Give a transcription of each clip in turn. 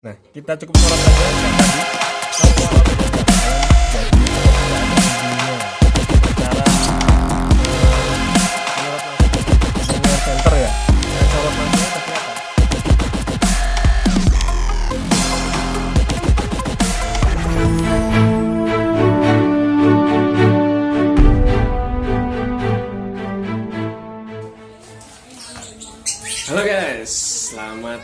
Nah, kita cukup sorot saja yang tadi. Kalau sorot itu nggak bakalan jadi kalau tidak ada bumbunya. Cara menyorot langsung dengan center ya. Saya sorot langsung udah kelihatan. Halo guys, selamat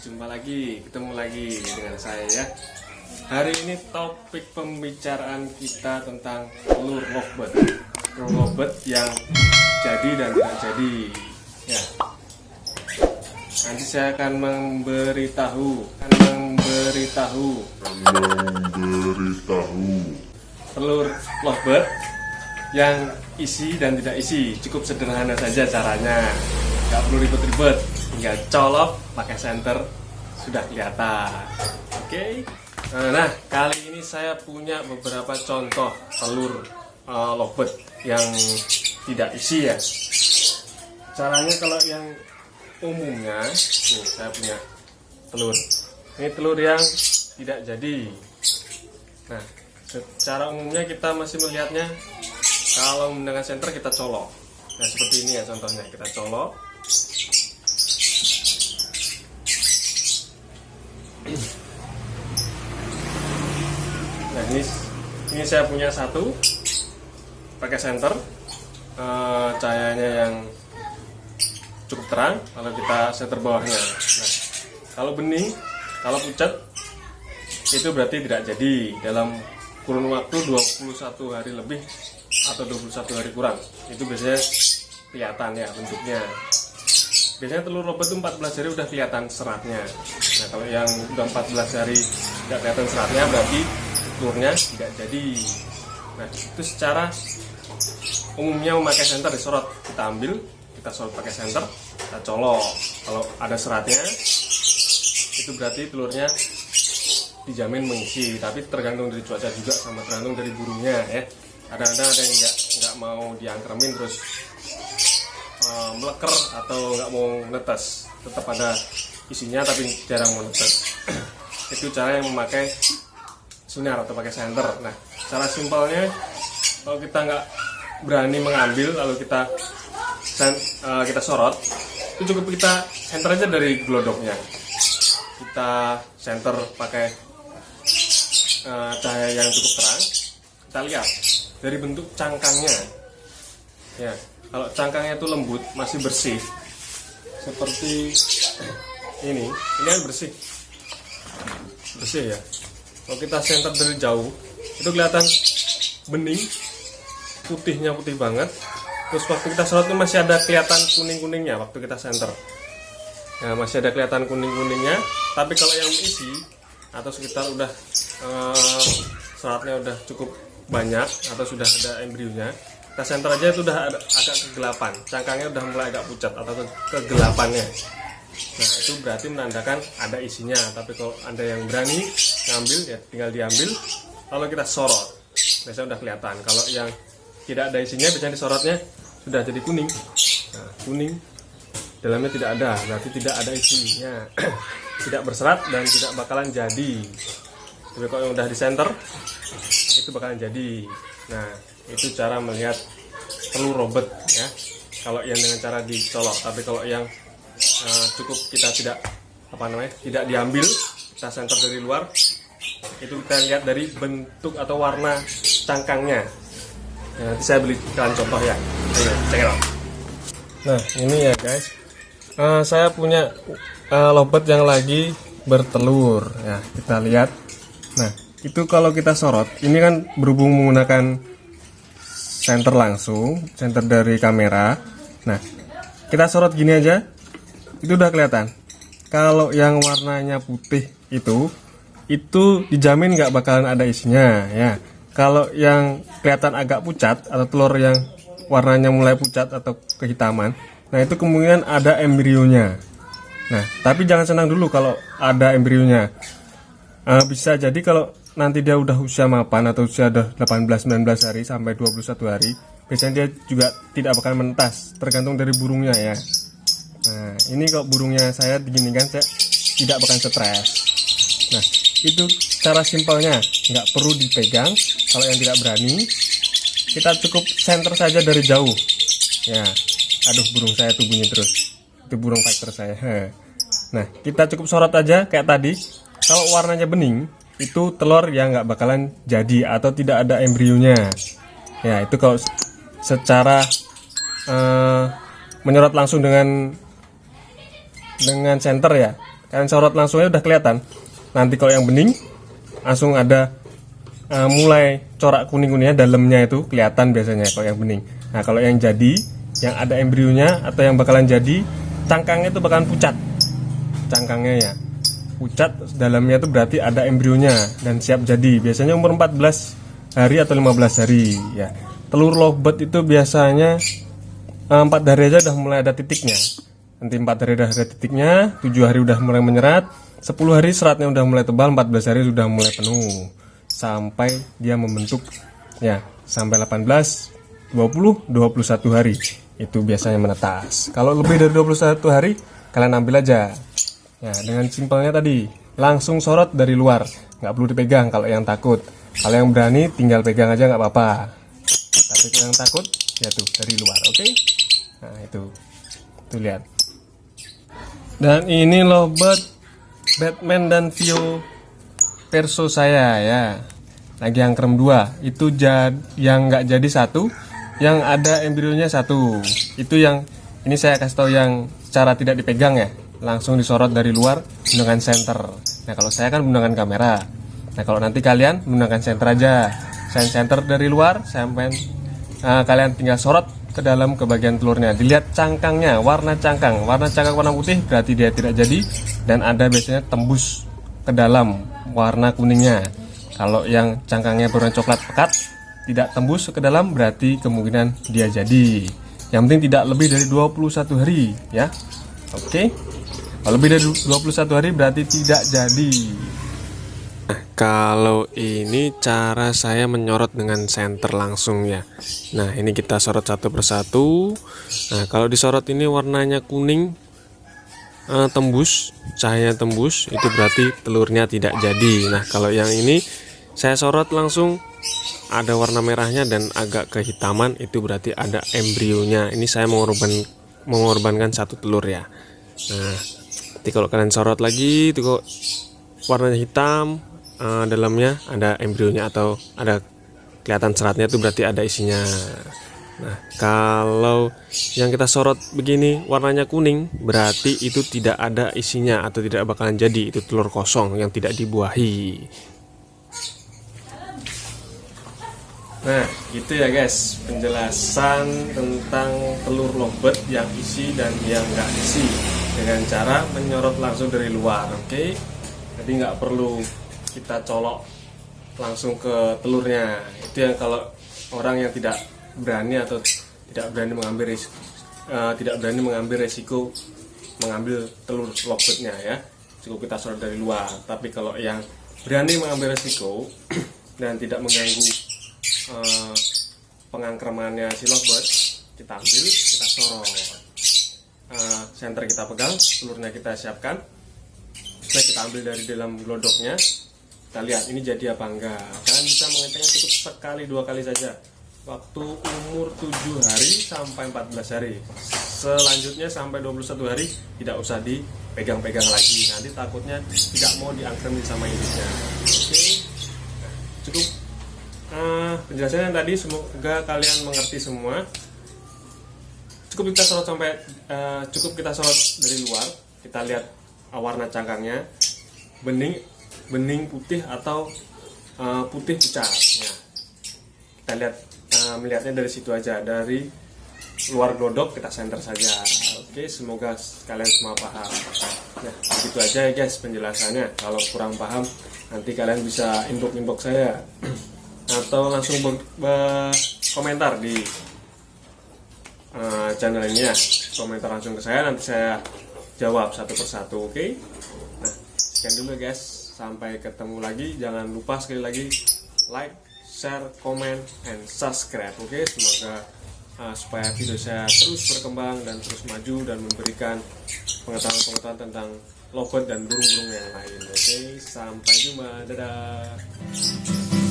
berjumpa lagi, ketemu lagi dengan saya ya. Hari ini topik pembicaraan kita tentang telur lovebird. Telur lovebird yang jadi dan tidak jadi ya. Nanti saya akan memberitahu telur lovebird yang isi dan tidak isi. Cukup sederhana saja caranya, nggak perlu ribet-ribet, tinggal colok pakai senter sudah kelihatan. Oke. Nah, kali ini saya punya beberapa contoh telur lovebird yang tidak isi ya. Caranya kalau yang umumnya, nih saya punya telur. Ini telur yang tidak jadi. Nah, secara umumnya kita masih melihatnya kalau menggunakan senter kita colok. Nah, seperti ini ya contohnya, kita colok. Nah, ini saya punya satu pakai senter, cahayanya yang cukup terang. Kalau kita senter bawahnya, nah, kalau bening, kalau pucat, itu berarti tidak jadi dalam kurun waktu 21 hari lebih atau 21 hari kurang. Itu biasanya kelihatan ya bentuknya. Biasanya telur lovebird itu 14 hari udah kelihatan seratnya. Nah, kalau yang udah 14 hari tidak kelihatan seratnya berarti telurnya tidak jadi. Nah, itu secara umumnya memakai senter disorot. Kita sorot pakai senter, kita colok. Kalau ada seratnya, itu berarti telurnya dijamin mengisi. Tapi tergantung dari cuaca juga, sama tergantung dari burungnya ya. Kadang-kadang ada yang nggak mau diangkremin terus meleker atau nggak mau netes, tetap ada isinya tapi jarang mau netes. Itu cara yang memakai sinar atau pakai senter. Nah, cara simpelnya kalau kita nggak berani mengambil lalu kita sorot, itu cukup kita senter aja dari glodoknya. Kita senter pakai cahaya yang cukup terang. Kita lihat dari bentuk cangkangnya ya. Kalau cangkangnya itu lembut, masih bersih seperti ini kan bersih ya. Kalau kita senter dari jauh, itu kelihatan bening, putihnya putih banget. Terus waktu kita sorot itu masih ada kelihatan kuning-kuningnya waktu kita senter. Nah, masih ada kelihatan kuning-kuningnya. Tapi kalau yang isi atau sekitar udah seratnya udah cukup banyak atau sudah ada embrionya, kita senter aja itu udah agak kegelapan, cangkangnya udah mulai agak pucat atau kegelapannya. Nah, itu berarti menandakan ada isinya. Tapi kalau Anda yang berani ngambil ya tinggal diambil lalu kita sorot, biasanya udah kelihatan. Kalau yang tidak ada isinya biasanya disorotnya sudah jadi kuning. Nah, kuning dalamnya tidak ada, berarti tidak ada isinya. Tidak berserat dan tidak bakalan jadi. Tapi kalau yang udah di center itu bakalan jadi. Nah, itu cara melihat telur lovebird ya. Kalau yang dengan cara dicolok, tapi kalau yang cukup kita tidak diambil, kita senter dari luar, itu kita lihat dari bentuk atau warna cangkangnya. Nah, nanti saya berikan contoh ya. Ayo, check it out. Nah, ini ya guys, saya punya lovebird yang lagi bertelur ya. Kita lihat. Nah, itu kalau kita sorot, ini kan berhubung menggunakan senter langsung, senter dari kamera. Nah, kita sorot gini aja, itu udah kelihatan. Kalau yang warnanya putih itu dijamin nggak bakalan ada isinya ya. Kalau yang kelihatan agak pucat atau telur yang warnanya mulai pucat atau kehitaman, nah itu kemungkinan ada embrionya. Nah, tapi jangan senang dulu kalau ada embrionya. Bisa jadi kalau nanti dia udah usia mapan atau usia udah 18-19 hari sampai 21 hari, biasanya dia juga tidak bakal menetas, tergantung dari burungnya ya. Nah, ini kalau burungnya saya diginikan, saya tidak bakal stres. Nah, itu cara simpelnya, nggak perlu dipegang. Kalau yang tidak berani, kita cukup center saja dari jauh. Ya, aduh burung saya tuh bunyi terus. Itu burung fighter saya. Nah, kita cukup sorot aja kayak tadi. Kalau warnanya bening, itu telur yang nggak bakalan jadi atau tidak ada embrionya. Ya, itu kalau secara menyorot langsung dengan center ya. Kalian sorot langsungnya udah kelihatan. Nanti kalau yang bening langsung ada mulai corak kuning-kuningnya, dalamnya itu kelihatan biasanya kalau yang bening. Nah, kalau yang jadi, yang ada embrionya atau yang bakalan jadi, cangkangnya itu bakalan pucat. Cangkangnya ya pucat, dalamnya itu berarti ada embrionya dan siap jadi. Biasanya umur 14 hari atau 15 hari ya. Telur lovebird itu biasanya 4 hari aja udah mulai ada titiknya. Nanti 4 hari udah ada titiknya, 7 hari udah mulai menyerat, 10 hari seratnya udah mulai tebal, 14 hari sudah mulai penuh, sampai dia membentuk ya, sampai 18, 20, 21 hari itu biasanya menetas. Kalau lebih dari 21 hari kalian ambil aja ya, dengan simpelnya tadi, langsung sorot dari luar, nggak perlu dipegang. Kalau yang takut, kalau yang berani tinggal pegang aja nggak apa-apa. Tapi kalau yang takut ya tuh dari luar, oke? Nah itu tuh lihat. Dan ini lovebird Batman dan Vio perso saya ya, lagi yang krem 2. Itu yang nggak jadi 1, yang ada embrionya 1. Itu yang ini saya kasih tahu yang secara tidak dipegang ya, langsung disorot dari luar menggunakan center. Nah kalau saya kan menggunakan kamera. Nah kalau nanti kalian menggunakan center aja, saya center dari luar sampai kalian tinggal sorot ke dalam, ke bagian telurnya. Dilihat cangkangnya, warna cangkang warna putih berarti dia tidak jadi, dan ada biasanya tembus ke dalam warna kuningnya. Kalau yang cangkangnya berwarna coklat pekat, tidak tembus ke dalam, berarti kemungkinan dia jadi. Yang penting tidak lebih dari 21 hari ya. Oke. Kalau lebih dari 21 hari berarti tidak jadi. Nah, kalau ini cara saya menyorot dengan senter langsung ya. Nah, ini kita sorot satu persatu. Nah, kalau disorot ini warnanya kuning, tembus, cahaya tembus, itu berarti telurnya tidak jadi. Nah, kalau yang ini saya sorot langsung ada warna merahnya dan agak kehitaman, itu berarti ada embrionya. Ini saya mengorbankan 1 telur ya. Nah, nanti kalau kalian sorot lagi itu kok warnanya hitam, dalamnya ada embrionya atau ada kelihatan seratnya, itu berarti ada isinya. Nah, kalau yang kita sorot begini warnanya kuning, berarti itu tidak ada isinya atau tidak bakalan jadi, itu telur kosong yang tidak dibuahi. Nah, gitu ya guys, penjelasan tentang telur lovebird yang isi dan yang nggak isi dengan cara menyorot langsung dari luar, oke? Jadi nggak perlu kita colok langsung ke telurnya. Itu yang kalau orang yang tidak berani atau tidak berani mengambil resiko mengambil telur lovebirdnya ya, cukup kita sorot dari luar. Tapi kalau yang berani mengambil resiko dan tidak mengganggu pengangkremannya si lovebird, kita ambil, kita sorot, senter kita pegang, telurnya kita siapkan, setelah kita ambil dari dalam glodoknya, kita lihat ini jadi apa enggak. Kalian bisa mengeceknya cukup sekali 2 kali saja, waktu umur 7 hari sampai 14 hari. Selanjutnya sampai 21 hari tidak usah dipegang-pegang lagi, nanti takutnya tidak mau diangkremin sama induknya. Oke, nah, cukup penjelasannya tadi, semoga kalian mengerti semua. Cukup kita sorot dari luar, kita lihat warna cangkangnya bening putih atau putih pucat. Nah, kita lihat melihatnya dari situ aja, dari luar glodok kita senter saja. Oke, semoga kalian semua paham. Nah, begitu aja ya guys penjelasannya. Kalau kurang paham nanti kalian bisa inbox saya atau langsung komentar di channel ini ya, komentar langsung ke saya, nanti saya jawab satu persatu. Oke? Nah, sekian dulu guys, sampai ketemu lagi. Jangan lupa sekali lagi like, share, comment, and subscribe. Oke? Semoga supaya video saya terus berkembang dan terus maju dan memberikan pengetahuan-pengetahuan tentang lovebird dan burung-burung yang lain. Oke, sampai jumpa, dadah.